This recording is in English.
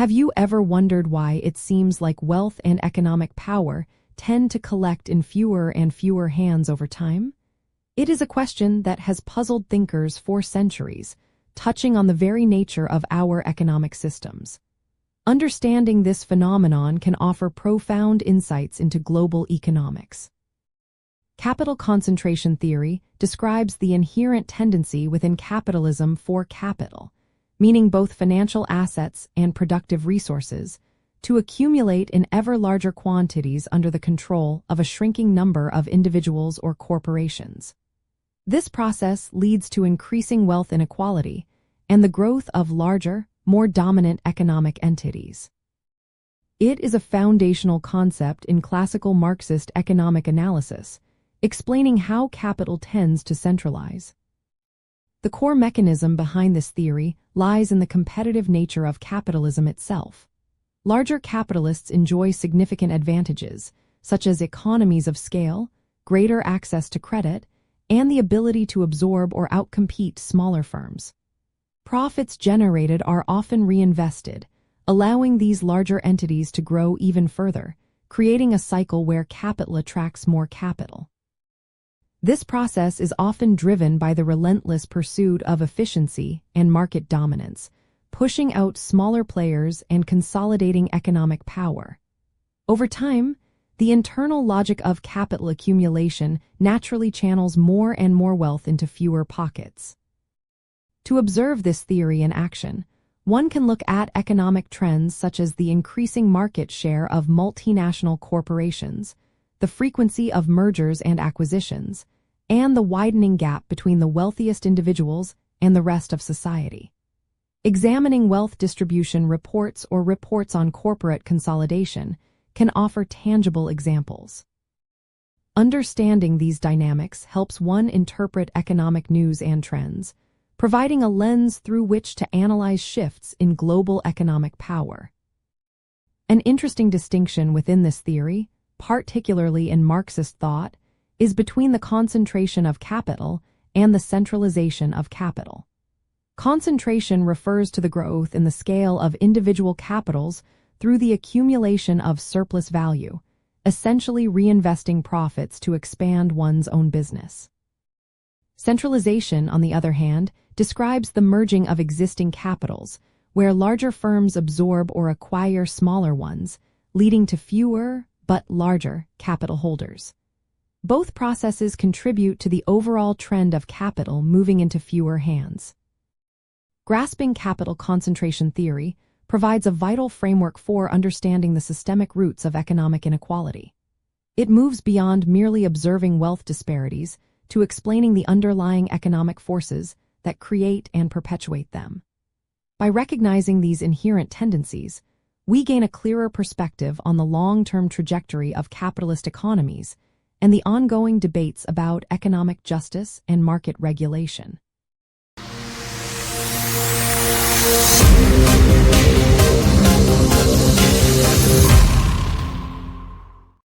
Have you ever wondered why it seems like wealth and economic power tend to collect in fewer and fewer hands over time? It is a question that has puzzled thinkers for centuries, touching on the very nature of our economic systems. Understanding this phenomenon can offer profound insights into global economics. Capital concentration theory describes the inherent tendency within capitalism for capital, meaning both financial assets and productive resources, to accumulate in ever larger quantities under the control of a shrinking number of individuals or corporations. This process leads to increasing wealth inequality and the growth of larger, more dominant economic entities. It is a foundational concept in classical Marxist economic analysis, explaining how capital tends to centralize. The core mechanism behind this theory lies in the competitive nature of capitalism itself. Larger capitalists enjoy significant advantages, such as economies of scale, greater access to credit, and the ability to absorb or outcompete smaller firms. Profits generated are often reinvested, allowing these larger entities to grow even further, creating a cycle where capital attracts more capital. This process is often driven by the relentless pursuit of efficiency and market dominance, pushing out smaller players and consolidating economic power. Over time, the internal logic of capital accumulation naturally channels more and more wealth into fewer pockets. To observe this theory in action, one can look at economic trends such as the increasing market share of multinational corporations, the frequency of mergers and acquisitions, and the widening gap between the wealthiest individuals and the rest of society. Examining wealth distribution reports or reports on corporate consolidation can offer tangible examples. Understanding these dynamics helps one interpret economic news and trends, providing a lens through which to analyze shifts in global economic power. An interesting distinction within this theory, particularly in Marxist thought, is between the concentration of capital and the centralization of capital. Concentration refers to the growth in the scale of individual capitals through the accumulation of surplus value, essentially reinvesting profits to expand one's own business. Centralization, on the other hand, describes the merging of existing capitals, where larger firms absorb or acquire smaller ones, leading to fewer but larger capital holders. Both processes contribute to the overall trend of capital moving into fewer hands. Grasping capital concentration theory provides a vital framework for understanding the systemic roots of economic inequality. It moves beyond merely observing wealth disparities to explaining the underlying economic forces that create and perpetuate them. By recognizing these inherent tendencies, we gain a clearer perspective on the long-term trajectory of capitalist economies and the ongoing debates about economic justice and market regulation.